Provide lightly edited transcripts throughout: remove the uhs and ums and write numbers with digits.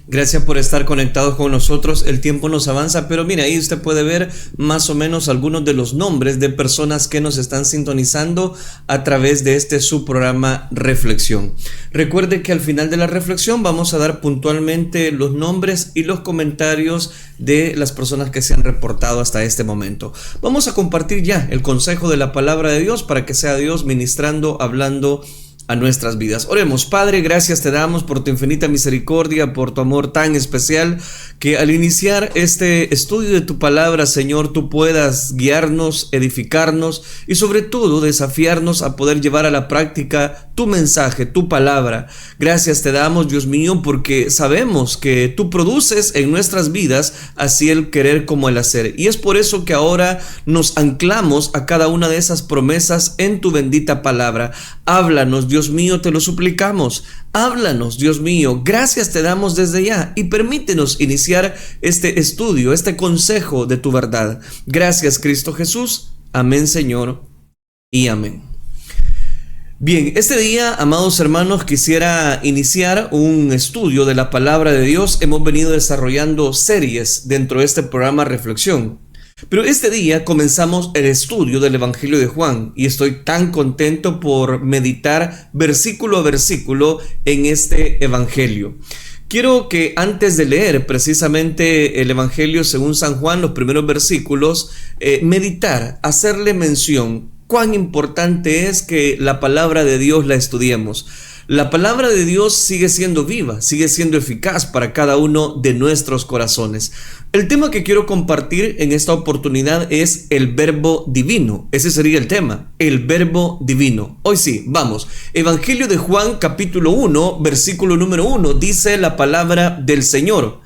Gracias por estar conectados con nosotros. El tiempo nos avanza, pero mira, ahí usted puede ver más o menos algunos de los nombres de personas que nos están sintonizando a través de este su programa Reflexión. Recuerde que al final de la reflexión vamos a dar puntualmente los nombres y los comentarios de las personas que se han reportado hasta este momento. Vamos a compartir ya el consejo de la palabra de Dios para que sea Dios ministrando, hablando a nuestras vidas. Oremos. Padre, gracias te damos por tu infinita misericordia, por tu amor tan especial, que al iniciar este estudio de tu palabra, Señor, tú puedas guiarnos, edificarnos y sobre todo desafiarnos a poder llevar a la práctica tu mensaje, tu palabra. Gracias te damos, Dios mío, porque sabemos que tú produces en nuestras vidas así el querer como el hacer, y es por eso que ahora nos anclamos a cada una de esas promesas en tu bendita palabra. Háblanos, Dios mío, te lo suplicamos. Háblanos, Dios mío. Gracias te damos desde ya y permítenos iniciar este estudio, este consejo de tu verdad. Gracias, Cristo Jesús. Amén, Señor, y amén. Bien, este día, amados hermanos, quisiera iniciar un estudio de la palabra de Dios. Hemos venido desarrollando series dentro de este programa Reflexión. Pero este día comenzamos el estudio del Evangelio de Juan y estoy tan contento por meditar versículo a versículo en este Evangelio. Quiero que antes de leer precisamente el Evangelio según San Juan, los primeros versículos, meditar, hacerle mención cuán importante es que la palabra de Dios la estudiemos. La palabra de Dios sigue siendo viva, sigue siendo eficaz para cada uno de nuestros corazones. El tema que quiero compartir en esta oportunidad es el verbo divino. Ese sería el tema, el verbo divino. Hoy sí, vamos. Evangelio de Juan, capítulo 1, versículo número 1, dice la palabra del Señor.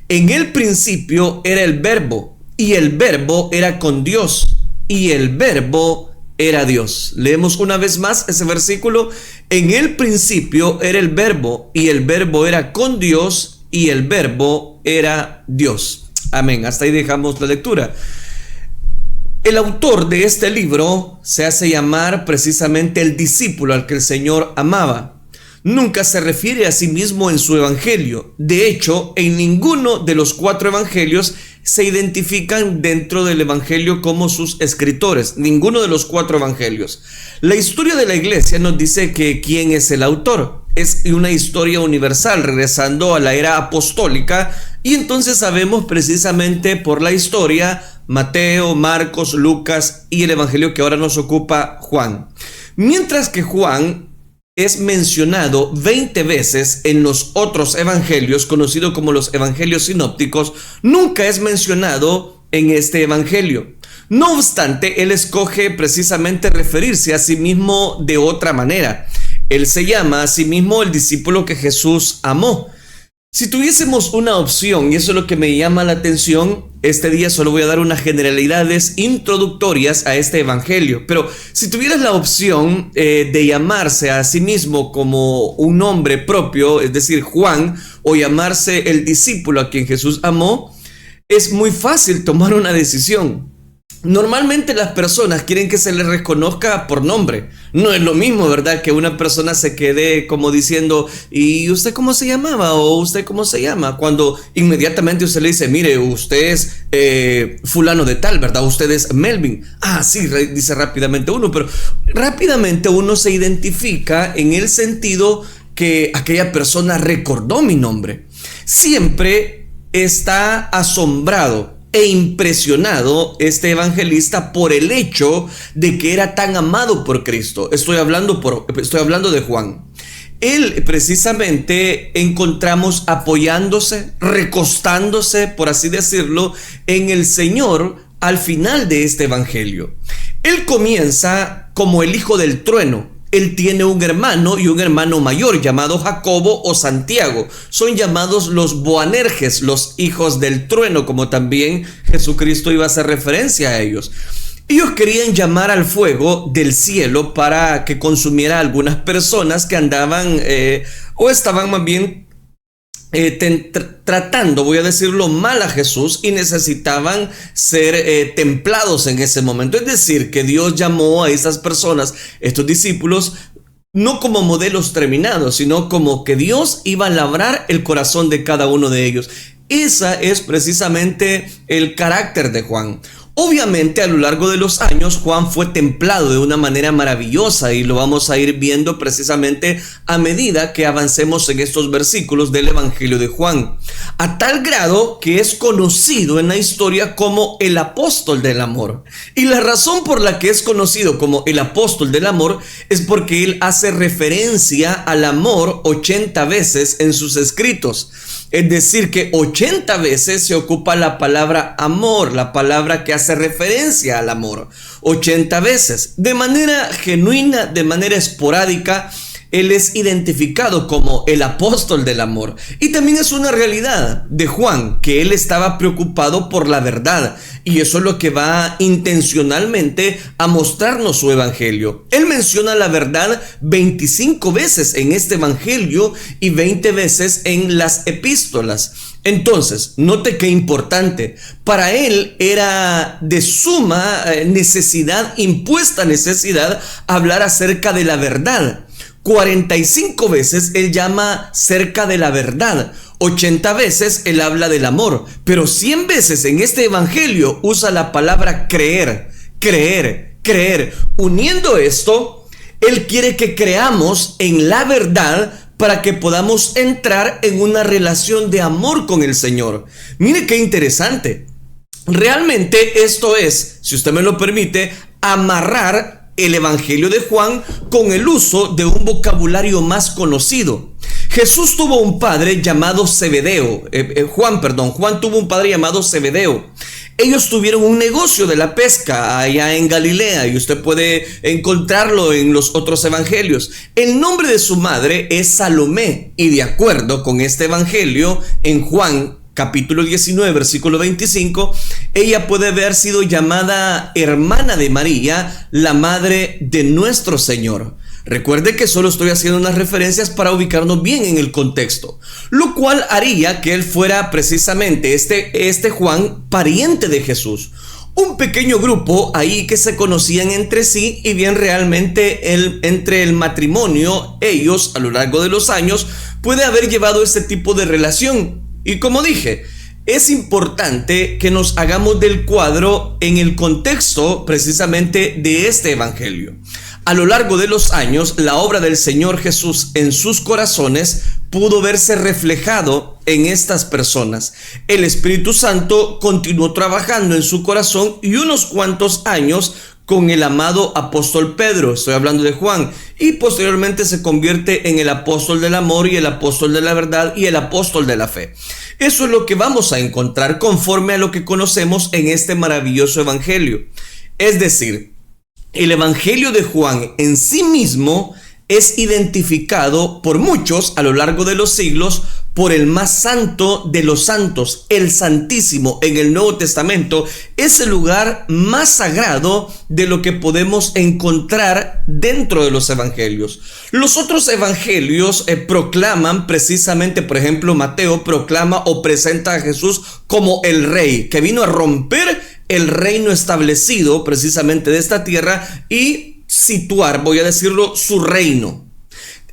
En el principio era el verbo, y el verbo era con Dios, y el verbo era Dios. Leemos una vez más ese versículo. En el principio era el verbo, y el verbo era con Dios, y el verbo era Dios. Amén. Hasta ahí dejamos la lectura. El autor de este libro se hace llamar precisamente el discípulo al que el Señor amaba. Nunca se refiere a sí mismo en su evangelio. De hecho, en ninguno de los 4 evangelios se identifican dentro del evangelio como sus escritores. Ninguno de los 4 evangelios. La historia de la iglesia nos dice que quién es el autor. Es una historia universal, regresando a la era apostólica, y entonces sabemos precisamente por la historia Mateo, Marcos, Lucas y el evangelio que ahora nos ocupa, Juan. Mientras que Juan es mencionado 20 veces en los otros evangelios, conocidos como los evangelios sinópticos, nunca es mencionado en este evangelio. No obstante, él escoge precisamente referirse a sí mismo de otra manera. Él se llama a sí mismo el discípulo que Jesús amó. Si tuviésemos una opción, y eso es lo que me llama la atención, este día solo voy a dar unas generalidades introductorias a este evangelio, pero si tuvieras la opción de llamarse a sí mismo como un nombre propio, es decir, Juan, o llamarse el discípulo a quien Jesús amó, es muy fácil tomar una decisión. Normalmente las personas quieren que se les reconozca por nombre. No es lo mismo, ¿verdad?, que una persona se quede como diciendo, ¿y usted cómo se llamaba? ¿O usted cómo se llama? Cuando inmediatamente usted le dice, mire, usted es fulano de tal, ¿verdad? Usted es Melvin. Ah, sí, dice rápidamente uno, pero rápidamente uno se identifica en el sentido que aquella persona recordó mi nombre. Siempre está asombrado e impresionado este evangelista por el hecho de que era tan amado por Cristo. Estoy hablando de Juan. Él precisamente encontramos apoyándose, recostándose, por así decirlo, en el Señor al final de este evangelio. Él comienza como el hijo del trueno. Él tiene un hermano y un hermano mayor llamado Jacobo o Santiago. Son llamados los Boanerges, los hijos del trueno, como también Jesucristo iba a hacer referencia a ellos. Ellos querían llamar al fuego del cielo para que consumiera a algunas personas que andaban o estaban más bien tratando, voy a decirlo, mal a Jesús, y necesitaban ser templados en ese momento. Es decir, que Dios llamó a esas personas, estos discípulos, no como modelos terminados, sino como que Dios iba a labrar el corazón de cada uno de ellos. Esa es precisamente el carácter de Juan. Obviamente, a lo largo de los años, Juan fue templado de una manera maravillosa y lo vamos a ir viendo precisamente a medida que avancemos en estos versículos del Evangelio de Juan, a tal grado que es conocido en la historia como el apóstol del amor. Y la razón por la que es conocido como el apóstol del amor es porque él hace referencia al amor 80 veces en sus escritos. Es decir, que 80 veces se ocupa la palabra amor, la palabra que hace referencia al amor. 80 veces. De manera genuina, de manera esporádica, él es identificado como el apóstol del amor. Y también es una realidad de Juan, que él estaba preocupado por la verdad. Y eso es lo que va intencionalmente a mostrarnos su evangelio. Él menciona la verdad 25 veces en este evangelio y 20 veces en las epístolas. Entonces, note qué importante. Para él era de suma necesidad, impuesta necesidad, hablar acerca de la verdad. 45 veces él llama cerca de la verdad, 80 veces él habla del amor, pero 100 veces en este evangelio usa la palabra creer, creer, creer. Uniendo esto, él quiere que creamos en la verdad para que podamos entrar en una relación de amor con el Señor. Mire qué interesante. Realmente esto es, si usted me lo permite, amarrar el evangelio de Juan con el uso de un vocabulario más conocido. Jesús tuvo un padre llamado Zebedeo. Juan tuvo un padre llamado Zebedeo. Ellos tuvieron un negocio de la pesca allá en Galilea y usted puede encontrarlo en los otros evangelios. El nombre de su madre es Salomé y de acuerdo con este evangelio en Juan capítulo 19, versículo 25, ella puede haber sido llamada hermana de María, la madre de nuestro Señor. Recuerde que solo estoy haciendo unas referencias para ubicarnos bien en el contexto, lo cual haría que él fuera precisamente este Juan, pariente de Jesús. Un pequeño grupo ahí que se conocían entre sí y bien realmente entre el matrimonio, ellos a lo largo de los años puede haber llevado este tipo de relación. Y como dije, es importante que nos hagamos del cuadro en el contexto precisamente de este evangelio. A lo largo de los años, la obra del Señor Jesús en sus corazones pudo verse reflejado en estas personas. El Espíritu Santo continuó trabajando en su corazón y unos cuantos años con el amado apóstol Pedro, estoy hablando de Juan, y posteriormente se convierte en el apóstol del amor y el apóstol de la verdad y el apóstol de la fe. Eso es lo que vamos a encontrar conforme a lo que conocemos en este maravilloso evangelio. Es decir, el evangelio de Juan en sí mismo es identificado por muchos a lo largo de los siglos por el más santo de los santos, el Santísimo en el Nuevo Testamento, es el lugar más sagrado de lo que podemos encontrar dentro de los evangelios. Los otros evangelios proclaman precisamente, por ejemplo, Mateo proclama o presenta a Jesús como el Rey, que vino a romper el reino establecido precisamente de esta tierra y situar, voy a decirlo, su reino.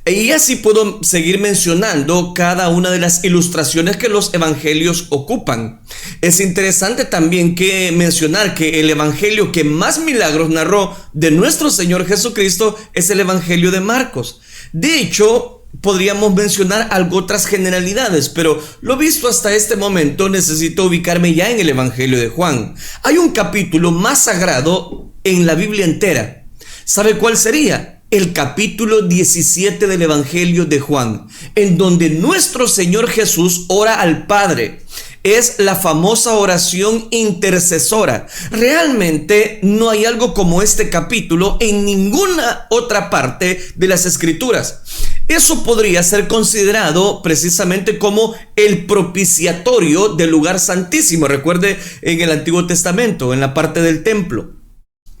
Y así puedo seguir mencionando cada una de las ilustraciones que los evangelios ocupan. Es interesante también que mencionar que el evangelio que más milagros narró de nuestro Señor Jesucristo es el evangelio de Marcos. De hecho, podríamos mencionar otras generalidades, pero lo visto hasta este momento necesito ubicarme ya en el evangelio de Juan. Hay un capítulo más sagrado en la Biblia entera. ¿Sabe cuál sería? El capítulo 17 del Evangelio de Juan, en donde nuestro Señor Jesús ora al Padre. Es la famosa oración intercesora. Realmente no hay algo como este capítulo en ninguna otra parte de las Escrituras. Eso podría ser considerado precisamente como el propiciatorio del lugar santísimo. Recuerde en el Antiguo Testamento, en la parte del templo.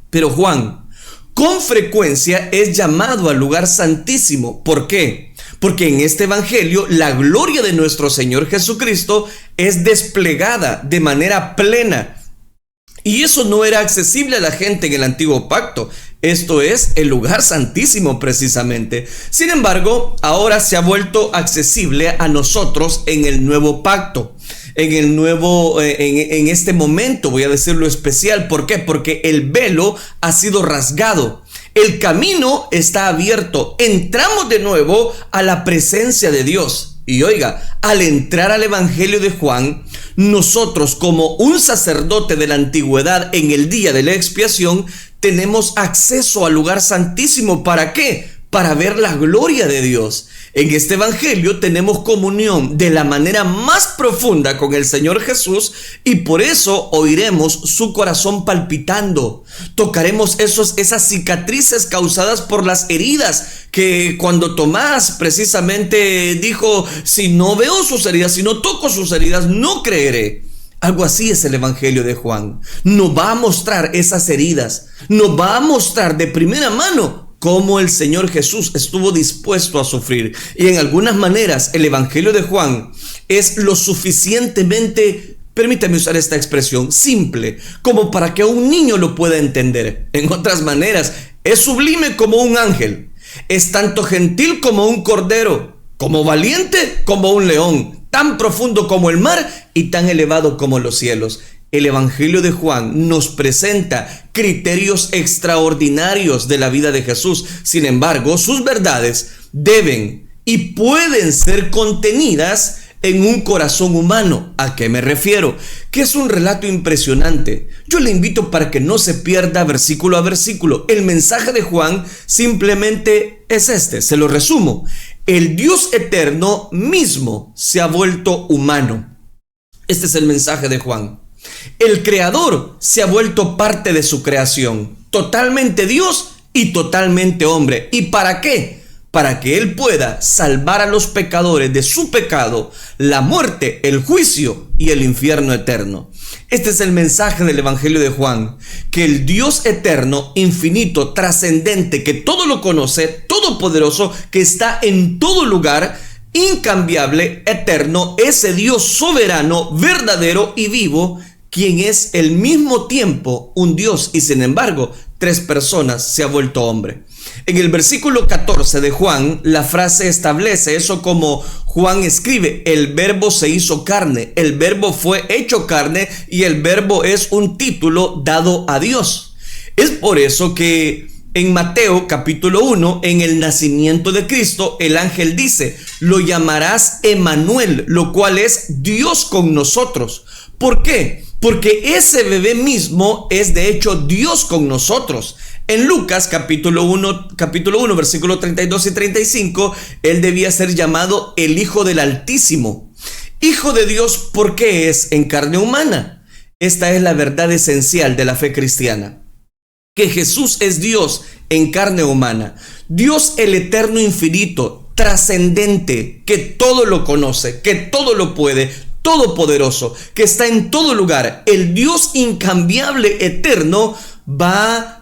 Pero Juan con frecuencia es llamado al lugar santísimo. ¿Por qué? Porque en este evangelio la gloria de nuestro Señor Jesucristo es desplegada de manera plena. Y eso no era accesible a la gente en el antiguo pacto. Esto es el lugar santísimo precisamente. Sin embargo, ahora se ha vuelto accesible a nosotros en el nuevo pacto. En este momento, voy a decirlo especial. ¿Por qué? Porque el velo ha sido rasgado. El camino está abierto. Entramos de nuevo a la presencia de Dios. Y oiga, al entrar al Evangelio de Juan, nosotros como un sacerdote de la antigüedad en el día de la expiación, tenemos acceso al lugar santísimo. ¿Para qué? Para ver la gloria de Dios. En este evangelio tenemos comunión de la manera más profunda con el Señor Jesús y por eso oiremos su corazón palpitando. Tocaremos esas cicatrices causadas por las heridas que cuando Tomás precisamente dijo: si no veo sus heridas, si no toco sus heridas, no creeré. Algo así es el evangelio de Juan. Nos va a mostrar esas heridas, nos va a mostrar de primera mano cómo el Señor Jesús estuvo dispuesto a sufrir. Y en algunas maneras el evangelio de Juan es lo suficientemente, permítame usar esta expresión, simple, como para que un niño lo pueda entender. En otras maneras, es sublime como un ángel, es tanto gentil como un cordero, como valiente como un león, tan profundo como el mar y tan elevado como los cielos. El evangelio de Juan nos presenta criterios extraordinarios de la vida de Jesús. Sin embargo, sus verdades deben y pueden ser contenidas en un corazón humano. ¿A qué me refiero? Que es un relato impresionante. Yo le invito para que no se pierda versículo a versículo. El mensaje de Juan simplemente es este, se lo resumo. El Dios eterno mismo se ha vuelto humano. Este es el mensaje de Juan. El Creador se ha vuelto parte de su creación, totalmente Dios y totalmente hombre. ¿Y para qué? Para que Él pueda salvar a los pecadores de su pecado, la muerte, el juicio y el infierno eterno. Este es el mensaje del Evangelio de Juan, que el Dios eterno, infinito, trascendente, que todo lo conoce, todopoderoso, que está en todo lugar, incambiable, eterno, ese Dios soberano, verdadero y vivo, quien es al mismo tiempo un Dios y sin embargo 3 personas, se ha vuelto hombre. En el versículo 14 de Juan, la frase establece eso como Juan escribe: el verbo se hizo carne, el verbo fue hecho carne, y el verbo es un título dado a Dios. Es por eso que en Mateo capítulo 1, en el nacimiento de Cristo, el ángel dice: lo llamarás Emmanuel, lo cual es Dios con nosotros. ¿Por qué? Porque ese bebé mismo es de hecho Dios con nosotros. En Lucas capítulo 1, versículos 32 y 35, él debía ser llamado el Hijo del Altísimo. Hijo de Dios, ¿por qué es en carne humana? Esta es la verdad esencial de la fe cristiana, que Jesús es Dios en carne humana. Dios el eterno infinito, trascendente, que todo lo conoce, que todo lo puede, todopoderoso, que está en todo lugar. El Dios incambiable, eterno,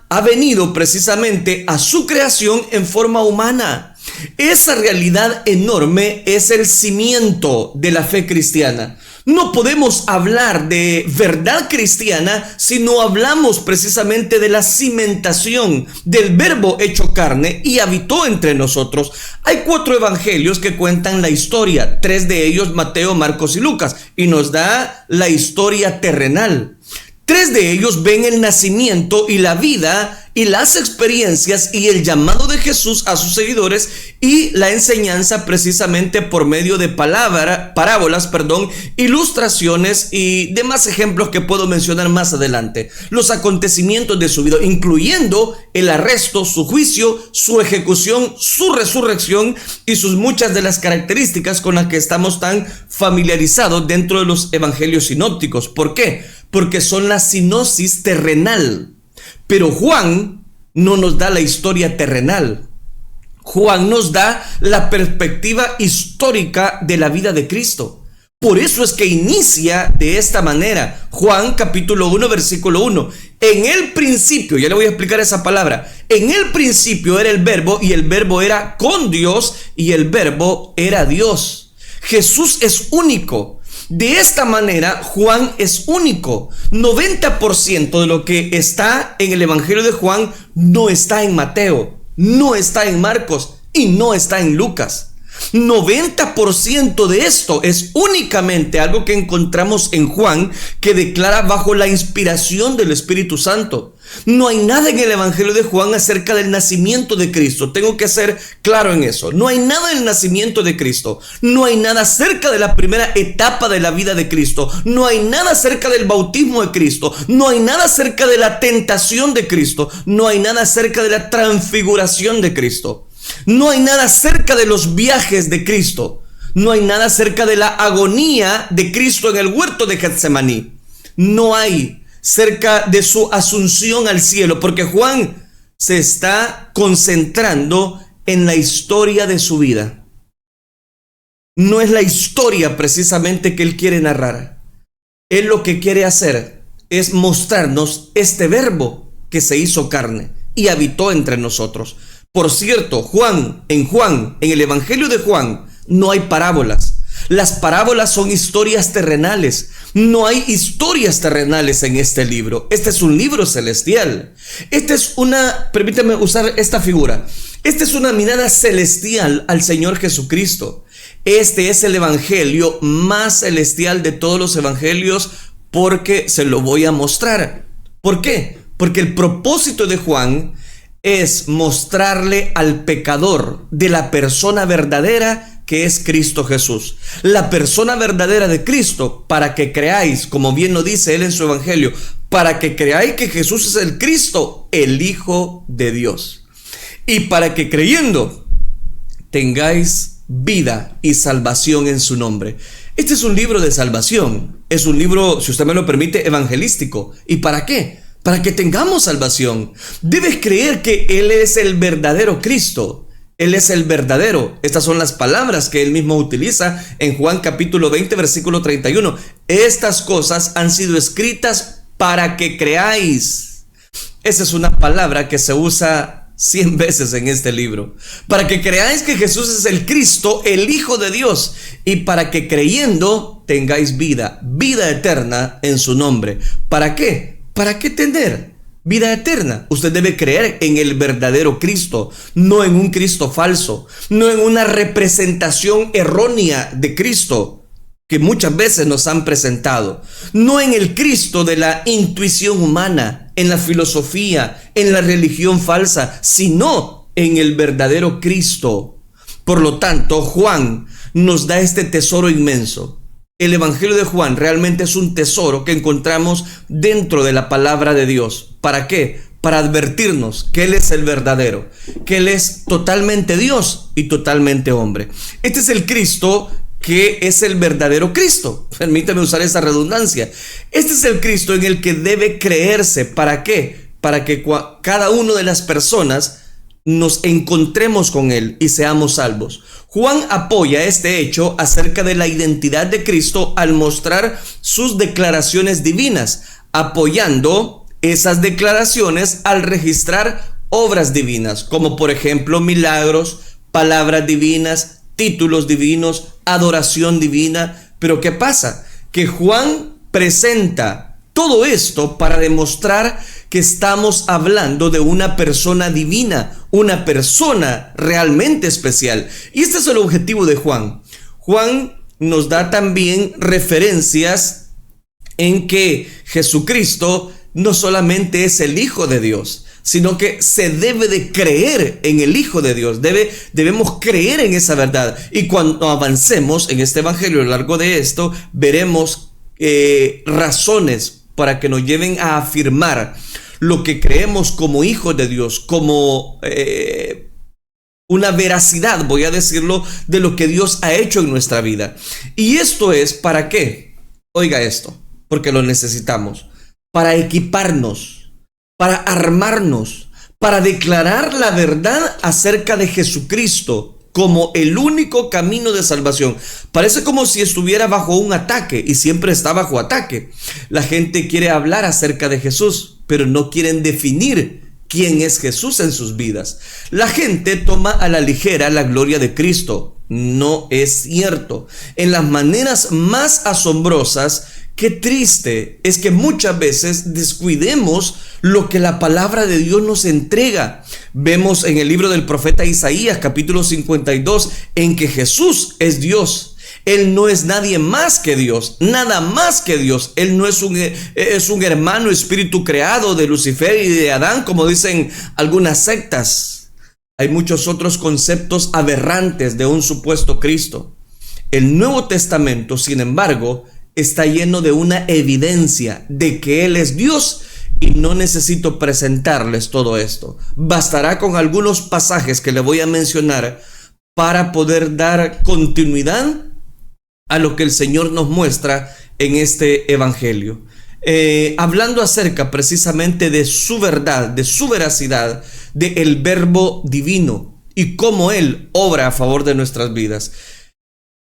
ha venido precisamente a su creación en forma humana. Esa realidad enorme es el cimiento de la fe cristiana. No podemos hablar de verdad cristiana si no hablamos precisamente de la cimentación del verbo hecho carne y habitó entre nosotros. Hay 4 evangelios que cuentan la historia, 3 de ellos Mateo, Marcos y Lucas, y nos da la historia terrenal. 3 de ellos ven el nacimiento y la vida y las experiencias y el llamado de Jesús a sus seguidores y la enseñanza precisamente por medio de parábolas, ilustraciones y demás ejemplos que puedo mencionar más adelante. Los acontecimientos de su vida, incluyendo el arresto, su juicio, su ejecución, su resurrección y sus muchas de las características con las que estamos tan familiarizados dentro de los evangelios sinópticos. ¿Por qué? Porque son la sinopsis terrenal. Pero Juan no nos da la historia terrenal. Juan nos da la perspectiva histórica de la vida de Cristo. Por eso es que inicia de esta manera. Juan capítulo 1, versículo 1. En el principio, ya le voy a explicar esa palabra. En el principio era el verbo y el verbo era con Dios y el verbo era Dios. Jesús es único. De esta manera, Juan es único. 90% de lo que está en el Evangelio de Juan no está en Mateo, no está en Marcos y no está en Lucas. 90% de esto es únicamente algo que encontramos en Juan, que declara bajo la inspiración del Espíritu Santo. No hay nada en el Evangelio de Juan acerca del nacimiento de Cristo. Tengo que ser claro en eso. No hay nada del nacimiento de Cristo. No hay nada acerca de la primera etapa de la vida de Cristo. No hay nada acerca del bautismo de Cristo. No hay nada acerca de la tentación de Cristo. No hay nada acerca de la transfiguración de Cristo. No hay nada acerca de los viajes de Cristo. No hay nada acerca de la agonía de Cristo en el huerto de Getsemaní. No hay cerca de su asunción al cielo, porque Juan se está concentrando en la historia de su vida. No es la historia precisamente que él quiere narrar. Él lo que quiere hacer es mostrarnos este verbo que se hizo carne y habitó entre nosotros. Por cierto, en el Evangelio de Juan, no hay parábolas. Las parábolas son historias terrenales. No hay historias terrenales en este libro. Este es un libro celestial. Permítame usar esta figura. Esta es una mirada celestial al Señor Jesucristo. Este es el evangelio más celestial de todos los evangelios, porque se lo voy a mostrar. ¿Por qué? Porque el propósito de Juan es mostrarle al pecador de la persona verdadera que es Cristo Jesús. La persona verdadera de Cristo, para que creáis, como bien lo dice él en su evangelio, para que creáis que Jesús es el Cristo, el Hijo de Dios. Y para que creyendo tengáis vida y salvación en su nombre. Este es un libro de salvación. Es un libro, si usted me lo permite, evangelístico. ¿Y para qué? Para que tengamos salvación. Debes creer que Él es el verdadero Cristo. Él es el verdadero. Estas son las palabras que Él mismo utiliza en Juan capítulo 20, versículo 31. Estas cosas han sido escritas para que creáis. Esa es una palabra que se usa 100 veces en este libro. Para que creáis que Jesús es el Cristo, el Hijo de Dios. Y para que creyendo tengáis vida eterna en su nombre. ¿Para qué? ¿Para qué tener vida eterna? Usted debe creer en el verdadero Cristo, no en un Cristo falso, no en una representación errónea de Cristo que muchas veces nos han presentado, no en el Cristo de la intuición humana, en la filosofía, en la religión falsa, sino en el verdadero Cristo. Por lo tanto, Juan nos da este tesoro inmenso. El Evangelio de Juan realmente es un tesoro que encontramos dentro de la palabra de Dios. ¿Para qué? Para advertirnos que Él es el verdadero, que Él es totalmente Dios y totalmente hombre. Este es el Cristo que es el verdadero Cristo. Permítame usar esa redundancia. Este es el Cristo en el que debe creerse. ¿Para qué? Para que cada una de las personas nos encontremos con Él y seamos salvos. Juan apoya este hecho acerca de la identidad de Cristo al mostrar sus declaraciones divinas, apoyando esas declaraciones al registrar obras divinas, como por ejemplo milagros, palabras divinas, títulos divinos, adoración divina. Pero ¿qué pasa? Que Juan presenta todo esto para demostrar que estamos hablando de una persona divina, una persona realmente especial. Y este es el objetivo de Juan. Juan nos da también referencias en que Jesucristo no solamente es el Hijo de Dios, sino que se debe de creer en el Hijo de Dios. Debemos creer en esa verdad. Y cuando avancemos en este evangelio a lo largo de esto, veremos razones para que nos lleven a afirmar lo que creemos como hijos de Dios, como una veracidad, voy a decirlo, de lo que Dios ha hecho en nuestra vida. ¿Y esto es para qué? Oiga esto, porque lo necesitamos. Para equiparnos, para armarnos, para declarar la verdad acerca de Jesucristo como el único camino de salvación. Parece como si estuviera bajo un ataque, y siempre está bajo ataque. La gente quiere hablar acerca de Jesús, pero no quieren definir quién es Jesús en sus vidas. La gente toma a la ligera la gloria de Cristo. No es cierto. En las maneras más asombrosas, qué triste es que muchas veces descuidemos lo que la palabra de Dios nos entrega. Vemos en el libro del profeta Isaías, capítulo 52, en que Jesús es Dios. Él no es nadie más que Dios, nada más que Dios. Él no es un hermano espíritu creado de Lucifer y de Adán, como dicen algunas sectas. Hay muchos otros conceptos aberrantes de un supuesto Cristo. El Nuevo Testamento, sin embargo, está lleno de una evidencia de que Él es Dios, y no necesito presentarles todo esto. Bastará con algunos pasajes que le voy a mencionar para poder dar continuidad a lo que el Señor nos muestra en este evangelio. Hablando acerca precisamente de su verdad, de su veracidad, del verbo divino y cómo Él obra a favor de nuestras vidas.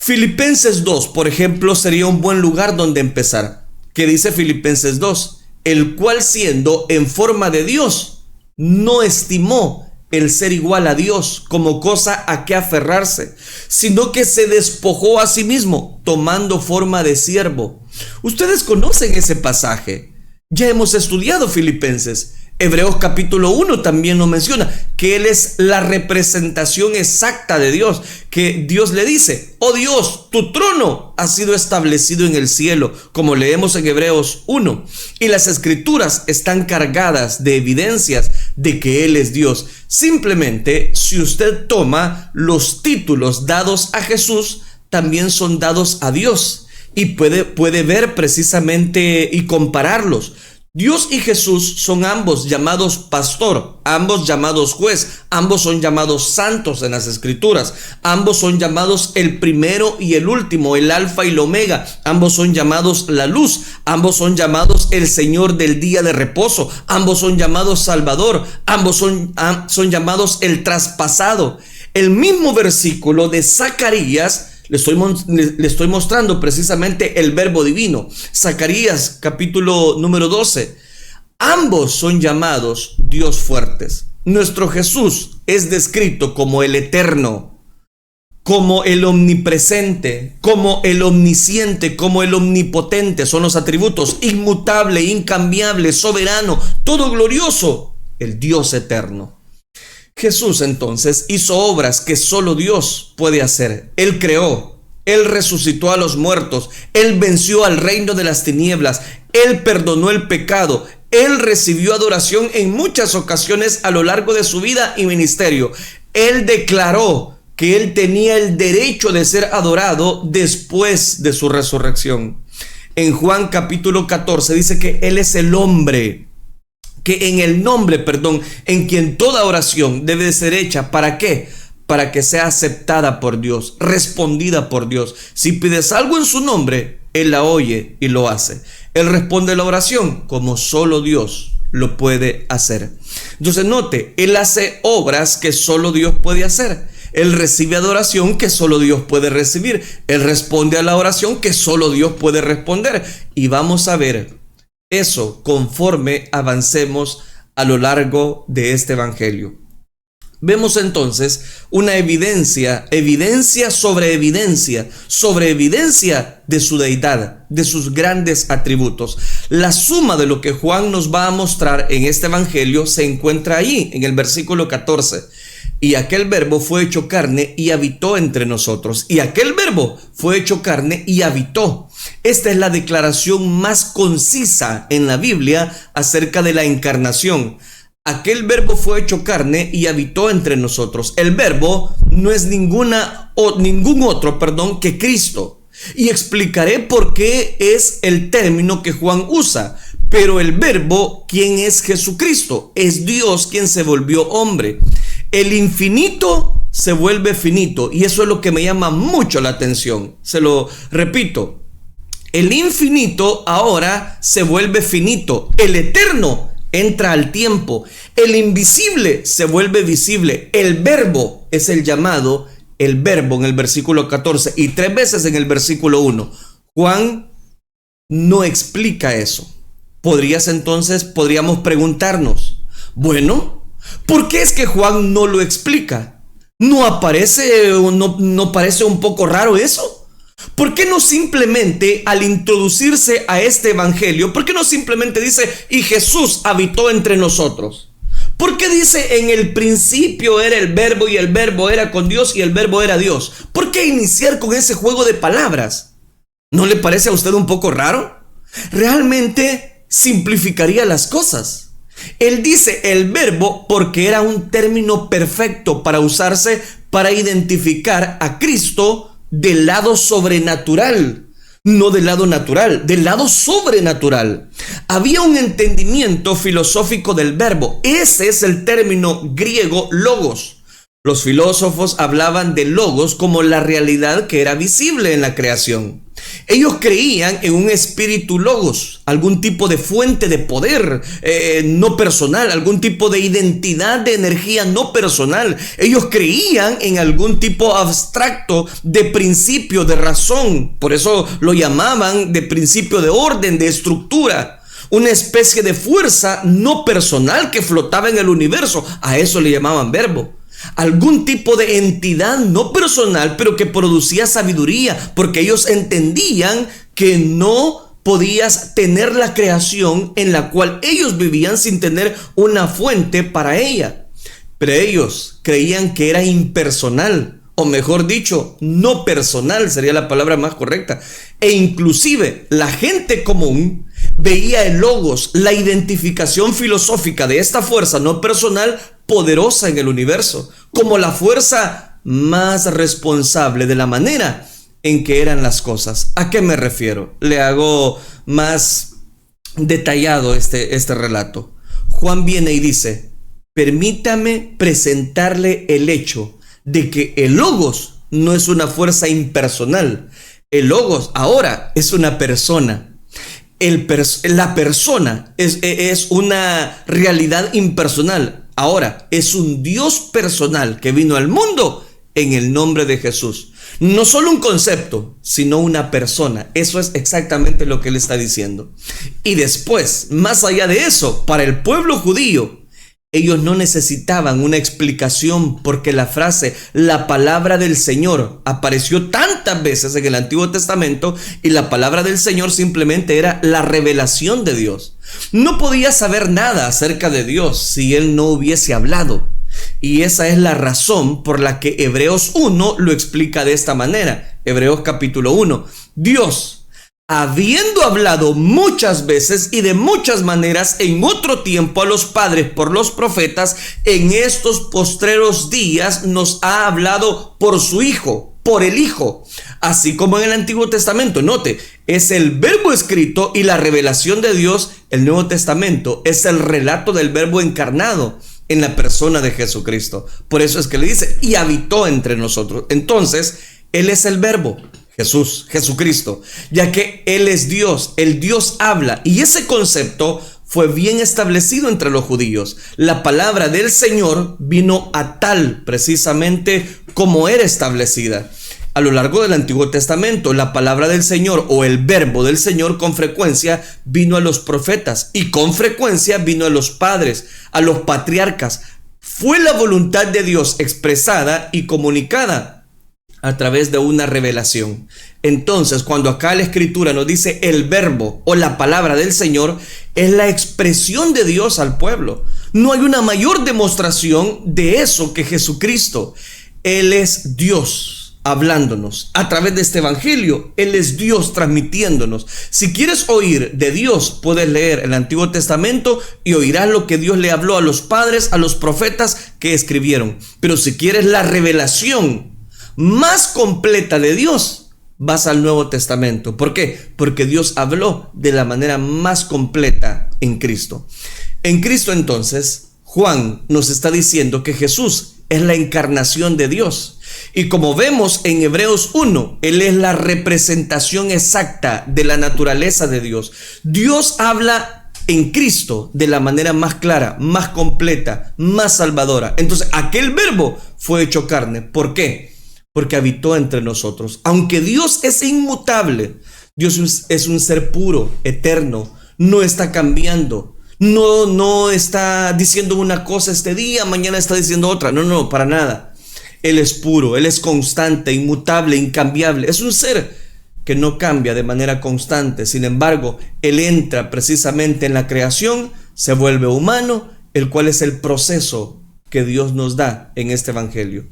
Filipenses 2, por ejemplo, sería un buen lugar donde empezar. ¿Qué dice Filipenses 2? El cual, siendo en forma de Dios, no estimó el ser igual a Dios como cosa a que aferrarse, sino que se despojó a sí mismo, tomando forma de siervo. Ustedes conocen ese pasaje. Ya hemos estudiado Filipenses. Hebreos capítulo 1 también nos menciona que Él es la representación exacta de Dios, que Dios le dice: oh Dios, tu trono ha sido establecido en el cielo, como leemos en Hebreos 1, y las escrituras están cargadas de evidencias de que Él es Dios. Simplemente, si usted toma los títulos dados a Jesús, también son dados a Dios, y puede ver precisamente y compararlos. Dios y Jesús son ambos llamados pastor, ambos llamados juez, ambos son llamados santos en las escrituras, ambos son llamados el primero y el último, el alfa y el omega, ambos son llamados la luz, ambos son llamados el Señor del día de reposo, ambos son llamados Salvador, ambos son llamados el traspasado. El mismo versículo de Zacarías le estoy mostrando precisamente el verbo divino. Zacarías capítulo número 12. Ambos son llamados Dios fuertes. Nuestro Jesús es descrito como el eterno, como el omnipresente, como el omnisciente, como el omnipotente. Son los atributos: inmutable, incambiable, soberano, todo glorioso, el Dios eterno. Jesús entonces hizo obras que solo Dios puede hacer. Él creó, Él resucitó a los muertos, Él venció al reino de las tinieblas, Él perdonó el pecado, Él recibió adoración en muchas ocasiones a lo largo de su vida y ministerio. Él declaró que Él tenía el derecho de ser adorado después de su resurrección. En Juan capítulo 14 dice que Él es el hombre, que en el nombre, en quien toda oración debe de ser hecha. ¿Para qué? Para que sea aceptada por Dios, respondida por Dios. Si pides algo en su nombre, Él la oye y lo hace. Él responde la oración como solo Dios lo puede hacer. Entonces note, Él hace obras que solo Dios puede hacer. Él recibe adoración que solo Dios puede recibir. Él responde a la oración que solo Dios puede responder. Y vamos a ver eso conforme avancemos a lo largo de este evangelio. Vemos entonces una evidencia sobre evidencia de su deidad, de sus grandes atributos. La suma de lo que Juan nos va a mostrar en este evangelio se encuentra ahí en el versículo 14. Y aquel verbo fue hecho carne y habitó entre nosotros. Y aquel verbo fue hecho carne y habitó. Esta es la declaración más concisa en la Biblia acerca de la encarnación. Aquel verbo fue hecho carne y habitó entre nosotros. El verbo no es ningún otro que Cristo. Y explicaré por qué es el término que Juan usa. Pero el verbo, ¿quién es Jesucristo? Es Dios quien se volvió hombre. El infinito se vuelve finito, y eso es lo que me llama mucho la atención. Se lo repito. El infinito ahora se vuelve finito. El eterno entra al tiempo. El invisible se vuelve visible. El verbo es el llamado el verbo en el versículo 14 y 3 veces en el versículo 1. Juan no explica eso. Podríamos preguntarnos, bueno, ¿por qué es que Juan no lo explica? ¿No aparece o no parece un poco raro eso? ¿Por qué no simplemente al introducirse a este evangelio, por qué no simplemente dice y Jesús habitó entre nosotros? ¿Por qué dice en el principio era el verbo y el verbo era con Dios y el verbo era Dios? ¿Por qué iniciar con ese juego de palabras? ¿No le parece a usted un poco raro? Realmente simplificaría las cosas. Él dice el verbo porque era un término perfecto para usarse para identificar a Cristo del lado sobrenatural, no del lado natural, del lado sobrenatural. Había un entendimiento filosófico del verbo. Ese es el término griego logos. Los filósofos hablaban de logos como la realidad que era visible en la creación. Ellos creían en un espíritu logos, algún tipo de fuente de poder no personal, algún tipo de identidad de energía no personal. Ellos creían en algún tipo abstracto de principio, de razón. Por eso lo llamaban de principio de orden, de estructura. Una especie de fuerza no personal que flotaba en el universo. A eso le llamaban verbo. Algún tipo de entidad no personal, pero que producía sabiduría, porque ellos entendían que no podías tener la creación en la cual ellos vivían sin tener una fuente para ella. Pero ellos creían que era impersonal, o mejor dicho, no personal sería la palabra más correcta. E inclusive la gente común veía el logos, la identificación filosófica de esta fuerza no personal poderosa en el universo, como la fuerza más responsable de la manera en que eran las cosas. ¿A qué me refiero? Le hago más detallado este relato. Juan viene y dice: permítame presentarle el hecho de que el logos no es una fuerza impersonal. El logos ahora es una persona. La persona es una realidad impersonal. Ahora es un Dios personal que vino al mundo en el nombre de Jesús. No solo un concepto, sino una persona. Eso es exactamente lo que él está diciendo. Y después, más allá de eso, para el pueblo judío, ellos no necesitaban una explicación porque la frase, la palabra del Señor, apareció tantas veces en el Antiguo Testamento y la palabra del Señor simplemente era la revelación de Dios. No podía saber nada acerca de Dios si Él no hubiese hablado. Y esa es la razón por la que Hebreos 1 lo explica de esta manera. Hebreos capítulo 1. Dios, habiendo hablado muchas veces y de muchas maneras en otro tiempo a los padres por los profetas, en estos postreros días nos ha hablado por su Hijo, por el Hijo. Así como en el Antiguo Testamento, note, es el verbo escrito y la revelación de Dios. El Nuevo Testamento es el relato del verbo encarnado en la persona de Jesucristo. Por eso es que le dice, y habitó entre nosotros. Entonces, Él es el verbo. Jesucristo, ya que Él es Dios, el Dios habla, y ese concepto fue bien establecido entre los judíos. La palabra del Señor vino a tal precisamente como era establecida. A lo largo del Antiguo Testamento, la palabra del Señor o el verbo del Señor con frecuencia vino a los profetas y con frecuencia vino a los padres, a los patriarcas. Fue la voluntad de Dios expresada y comunicada a través de una revelación. Entonces, cuando acá la Escritura nos dice el verbo o la palabra del Señor, es la expresión de Dios al pueblo. No hay una mayor demostración de eso que Jesucristo. Él es Dios hablándonos a través de este evangelio. Él es Dios transmitiéndonos. Si quieres oír de Dios, puedes leer el Antiguo Testamento y oirás lo que Dios le habló a los padres, a los profetas que escribieron. Pero si quieres la revelación más completa de Dios, vas al Nuevo Testamento. ¿Por qué? Porque Dios habló de la manera más completa en Cristo. En Cristo, entonces, Juan nos está diciendo que Jesús es la encarnación de Dios. Y como vemos en Hebreos 1, Él es la representación exacta de la naturaleza de Dios. Dios habla en Cristo de la manera más clara, más completa, más salvadora. Entonces, aquel verbo fue hecho carne. ¿Por qué? Porque habitó entre nosotros. Aunque Dios es inmutable, Dios es un ser puro, eterno, no está cambiando, no está diciendo una cosa este día, mañana está diciendo otra. No, para nada. Él es puro, Él es constante, inmutable, incambiable. Es un ser que no cambia de manera constante. Sin embargo, Él entra precisamente en la creación, se vuelve humano, el cual es el proceso que Dios nos da en este evangelio.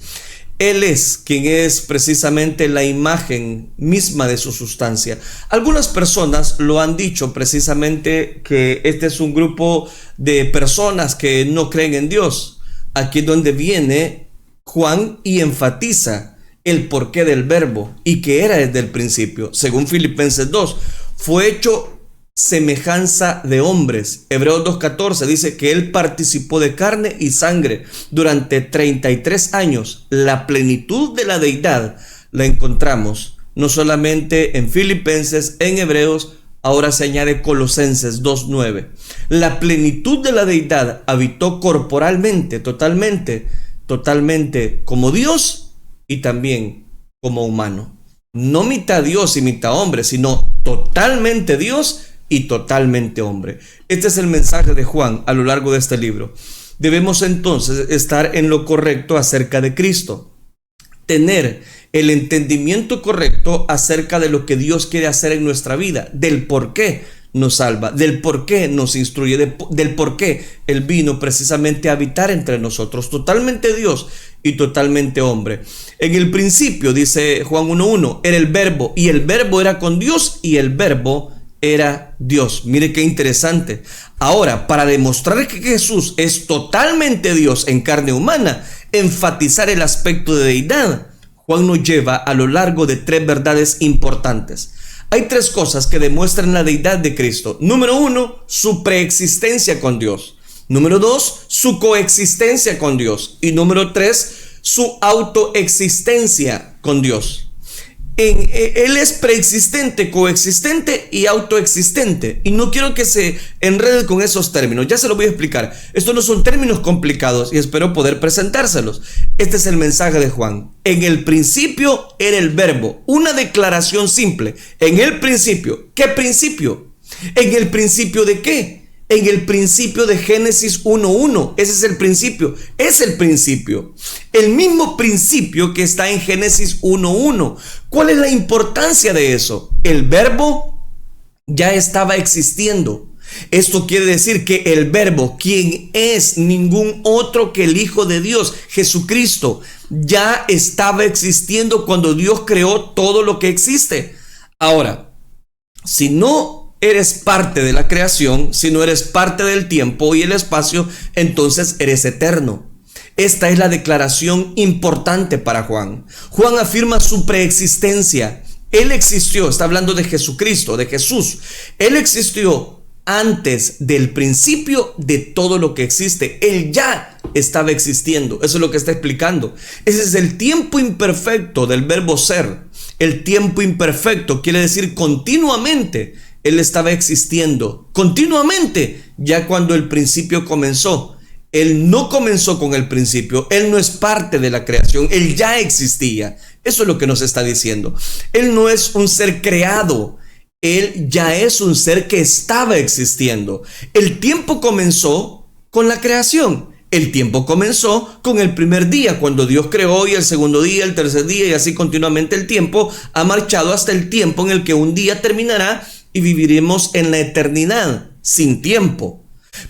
Él es quien es precisamente la imagen misma de su sustancia. Algunas personas lo han dicho precisamente que este es un grupo de personas que no creen en Dios. Aquí es donde viene Juan y enfatiza el porqué del verbo y que era desde el principio. Según Filipenses 2, fue hecho semejanza de hombres. Hebreos 2:14 dice que Él participó de carne y sangre durante 33 años. La plenitud de la deidad la encontramos no solamente en Filipenses, en Hebreos, ahora se añade Colosenses 2:9. La plenitud de la deidad habitó corporalmente, totalmente como Dios y también como humano. No mitad Dios y mitad hombre, sino totalmente Dios y totalmente hombre. Este es el mensaje de Juan a lo largo de este libro. Debemos entonces estar en lo correcto acerca de Cristo, tener el entendimiento correcto acerca de lo que Dios quiere hacer en nuestra vida, del por qué nos salva, del por qué nos instruye, del por qué Él vino precisamente a habitar entre nosotros, totalmente Dios y totalmente hombre. En el principio, dice Juan 1:1, era el verbo, y el verbo era con Dios, y el verbo era Dios. Mire qué interesante. Ahora, para demostrar que Jesús es totalmente Dios en carne humana, enfatizar el aspecto de deidad, Juan nos lleva a lo largo de 3 verdades importantes. Hay 3 cosas que demuestran la deidad de Cristo. Número 1, su preexistencia con Dios. Número 2, su coexistencia con Dios. Y número 3, su autoexistencia con Dios. Él es preexistente, coexistente y autoexistente. Y no quiero que se enrede con esos términos. Ya se los voy a explicar. Estos no son términos complicados y espero poder presentárselos. Este es el mensaje de Juan. En el principio era el verbo. Una declaración simple. En el principio. ¿Qué principio? ¿En el principio de qué? En el principio de Génesis 1:1. Ese es el principio. Es el principio. El mismo principio que está en Génesis 1:1. ¿Cuál es la importancia de eso? El verbo ya estaba existiendo. Esto quiere decir que el verbo, quien es ningún otro que el Hijo de Dios, Jesucristo, ya estaba existiendo cuando Dios creó todo lo que existe. Ahora, si no eres parte de la creación, si no eres parte del tiempo y el espacio, entonces eres eterno. Esta es la declaración importante para Juan. Juan afirma su preexistencia. Él existió, está hablando de Jesucristo, de Jesús. Él existió antes del principio de todo lo que existe. Él ya estaba existiendo. Eso es lo que está explicando. Ese es el tiempo imperfecto del verbo ser. El tiempo imperfecto quiere decir continuamente. Él estaba existiendo continuamente ya cuando el principio comenzó. Él no comenzó con el principio. Él no es parte de la creación. Él ya existía. Eso es lo que nos está diciendo. Él no es un ser creado. Él ya es un ser que estaba existiendo. El tiempo comenzó con la creación. El tiempo comenzó con el primer día, cuando Dios creó, y el segundo día, el tercer día, y así continuamente el tiempo ha marchado hasta el tiempo en el que un día terminará y viviremos en la eternidad, sin tiempo.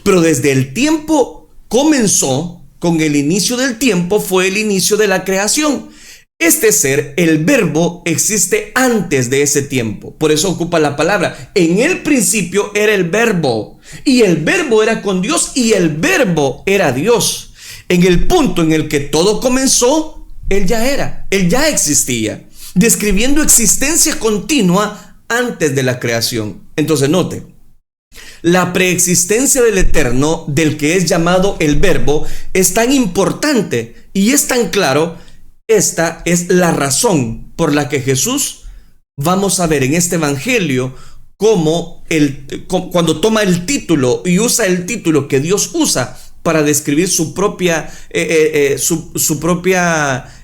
Pero desde el tiempo comenzó, con el inicio del tiempo, fue el inicio de la creación. Este ser, el verbo, existe antes de ese tiempo. Por eso ocupa la palabra. En el principio era el verbo. Y el verbo era con Dios y el verbo era Dios. En el punto en el que todo comenzó, Él ya era. Él ya existía. Describiendo existencia continua antes de la creación. Entonces note, la preexistencia del eterno, del que es llamado el verbo, es tan importante y es tan claro. Esta es la razón por la que Jesús, vamos a ver en este evangelio, cómo cuando toma el título y usa el título que Dios usa para describir su propia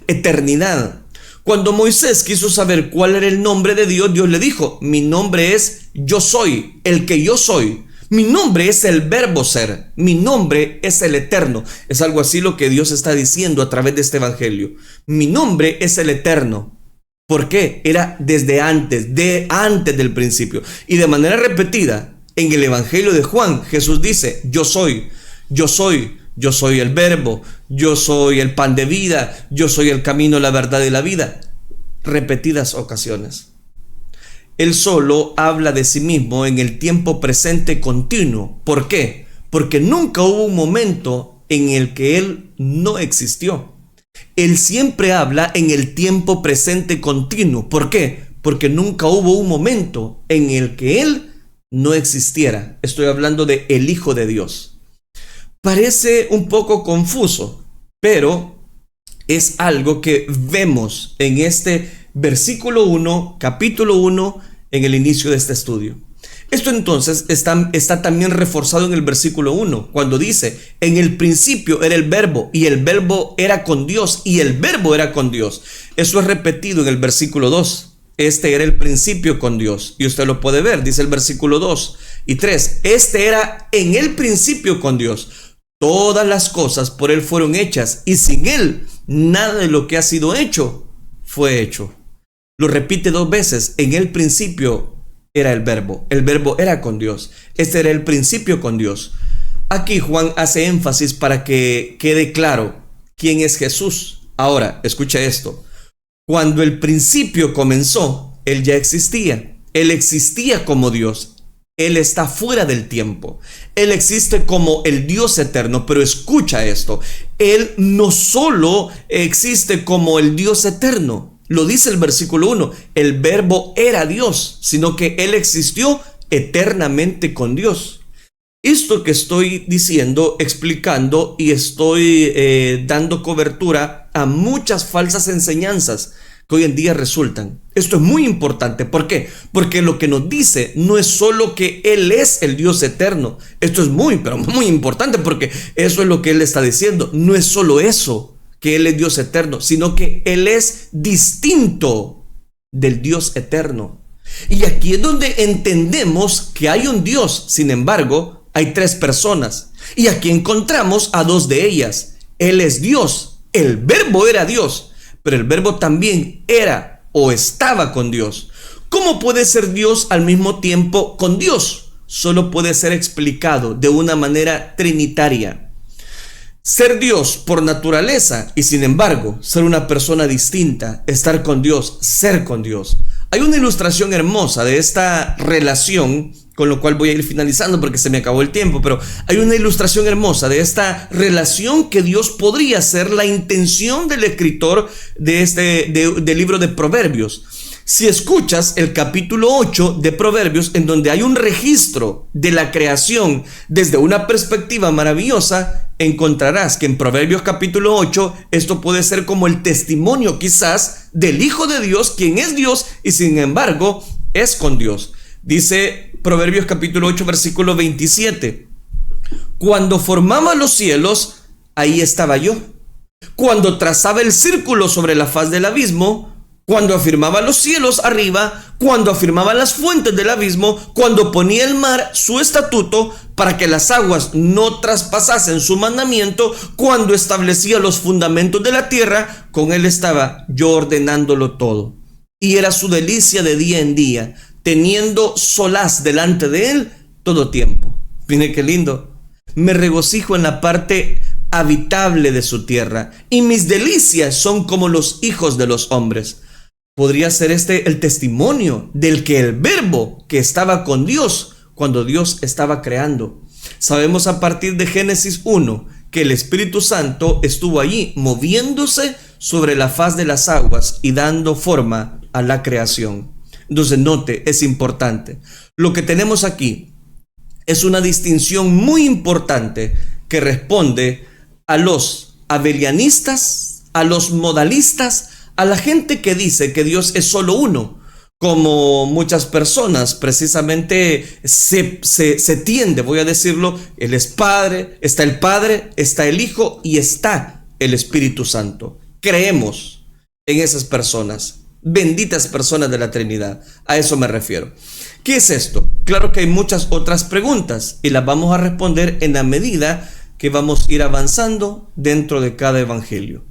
eternidad. Cuando Moisés quiso saber cuál era el nombre de Dios, Dios le dijo: mi nombre es Yo Soy, el que yo soy. Mi nombre es el verbo ser. Mi nombre es el eterno. Es algo así lo que Dios está diciendo a través de este evangelio. Mi nombre es el eterno. ¿Por qué? Era desde antes, antes del principio. Y de manera repetida, en el evangelio de Juan, Jesús dice, yo soy el verbo, yo soy el pan de vida, yo soy el camino, la verdad y la vida. Repetidas ocasiones. Él solo habla de sí mismo en el tiempo presente continuo. ¿Por qué? Porque nunca hubo un momento en el que Él no existió. Él siempre habla en el tiempo presente continuo. ¿Por qué? Porque nunca hubo un momento en el que Él no existiera. Estoy hablando de el Hijo de Dios. Parece un poco confuso, pero es algo que vemos en este versículo 1, capítulo 1, en el inicio de este estudio. Esto entonces está también reforzado en el versículo 1, cuando dice, en el principio era el verbo, y el verbo era con Dios, y el verbo era con Dios. Eso es repetido en el versículo 2. Este era el principio con Dios, y usted lo puede ver, dice el versículo 2 y 3. Este era en el principio con Dios. Todas las cosas por Él fueron hechas, y sin Él nada de lo que ha sido hecho fue hecho. Lo repite 2 veces. En el principio era el verbo era con Dios. Este era el principio con Dios. Aquí Juan hace énfasis para que quede claro quién es Jesús. Ahora, escucha esto. Cuando el principio comenzó, Él ya existía. Él existía como Dios. Él está fuera del tiempo. Él existe como el Dios eterno, pero escucha esto. Él no solo existe como el Dios eterno, lo dice el versículo 1, el verbo era Dios, sino que Él existió eternamente con Dios. Esto que estoy diciendo, explicando y estoy dando cobertura a muchas falsas enseñanzas que hoy en día resultan. Esto es muy importante. ¿Por qué? Porque lo que nos dice no es solo que Él es el Dios eterno. Esto es pero muy importante, porque eso es lo que Él está diciendo. No es solo eso, que Él es Dios eterno, sino que Él es distinto del Dios eterno. Y aquí es donde entendemos que hay un Dios. Sin embargo, hay 3 personas. Y aquí encontramos a 2 de ellas. Él es Dios. El verbo era Dios. Pero el verbo también era o estaba con Dios. ¿Cómo puede ser Dios al mismo tiempo con Dios? Solo puede ser explicado de una manera trinitaria. Ser Dios por naturaleza y sin embargo ser una persona distinta, estar con Dios, ser con Dios. Hay una ilustración hermosa de esta relación, con lo cual voy a ir finalizando porque se me acabó el tiempo, pero hay una ilustración hermosa de esta relación que Dios podría ser la intención del escritor del libro de Proverbios. Si escuchas el capítulo 8 de Proverbios, en donde hay un registro de la creación desde una perspectiva maravillosa, encontrarás que en Proverbios capítulo 8 esto puede ser como el testimonio quizás del Hijo de Dios, quien es Dios y sin embargo es con Dios. Dice Proverbios capítulo 8 versículo 27. Cuando formaba los cielos, ahí estaba yo. Cuando trazaba el círculo sobre la faz del abismo, cuando afirmaba los cielos arriba, cuando afirmaba las fuentes del abismo, cuando ponía el mar su estatuto para que las aguas no traspasasen su mandamiento, cuando establecía los fundamentos de la tierra, con Él estaba yo ordenándolo todo. Y era su delicia de día en día, teniendo solaz delante de Él todo tiempo. Mire qué lindo. Me regocijo en la parte habitable de su tierra, y mis delicias son como los hijos de los hombres. Podría ser este el testimonio del que el verbo que estaba con Dios cuando Dios estaba creando. Sabemos a partir de Génesis 1 que el Espíritu Santo estuvo allí moviéndose sobre la faz de las aguas y dando forma a la creación. Entonces note, es importante. Lo que tenemos aquí es una distinción muy importante que responde a los abelianistas, a los modalistas, a la gente que dice que Dios es solo uno, como muchas personas precisamente se tiende, voy a decirlo, Él es Padre, está el Hijo y está el Espíritu Santo. Creemos en esas personas. benditas personas de la Trinidad. A eso me refiero. ¿Qué es esto? Claro que hay muchas otras preguntas y las vamos a responder en la medida que vamos a ir avanzando dentro de cada evangelio.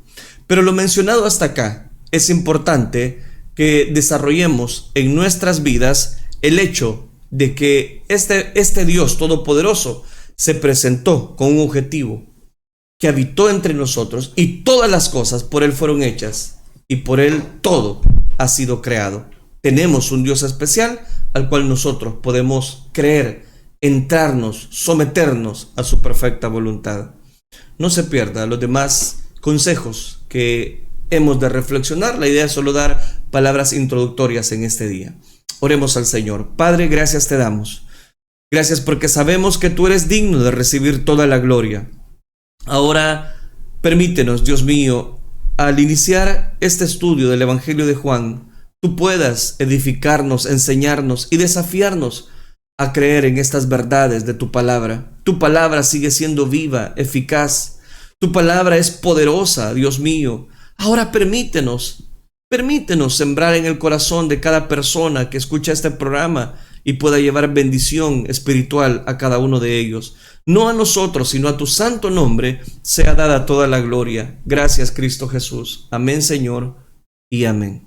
Pero lo mencionado hasta acá, es importante que desarrollemos en nuestras vidas el hecho de que este Dios Todopoderoso se presentó con un objetivo, que habitó entre nosotros, y todas las cosas por Él fueron hechas y por Él todo ha sido creado. Tenemos un Dios especial al cual nosotros podemos creer, entrarnos, someternos a su perfecta voluntad. No se pierda los demás consejos que hemos de reflexionar. La idea es solo dar palabras introductorias en este día. Oremos al Señor. Padre, gracias te damos. Gracias porque sabemos que tú eres digno de recibir toda la gloria. Ahora permítenos, Dios mío, al iniciar este estudio del Evangelio de Juan, tú puedas edificarnos, enseñarnos y desafiarnos a creer en estas verdades de tu palabra. Tu palabra sigue siendo viva, eficaz. Tu palabra es poderosa, Dios mío. Ahora permítenos sembrar en el corazón de cada persona que escucha este programa y pueda llevar bendición espiritual a cada uno de ellos. No a nosotros, sino a tu santo nombre sea dada toda la gloria. Gracias, Cristo Jesús. Amén, Señor, y amén.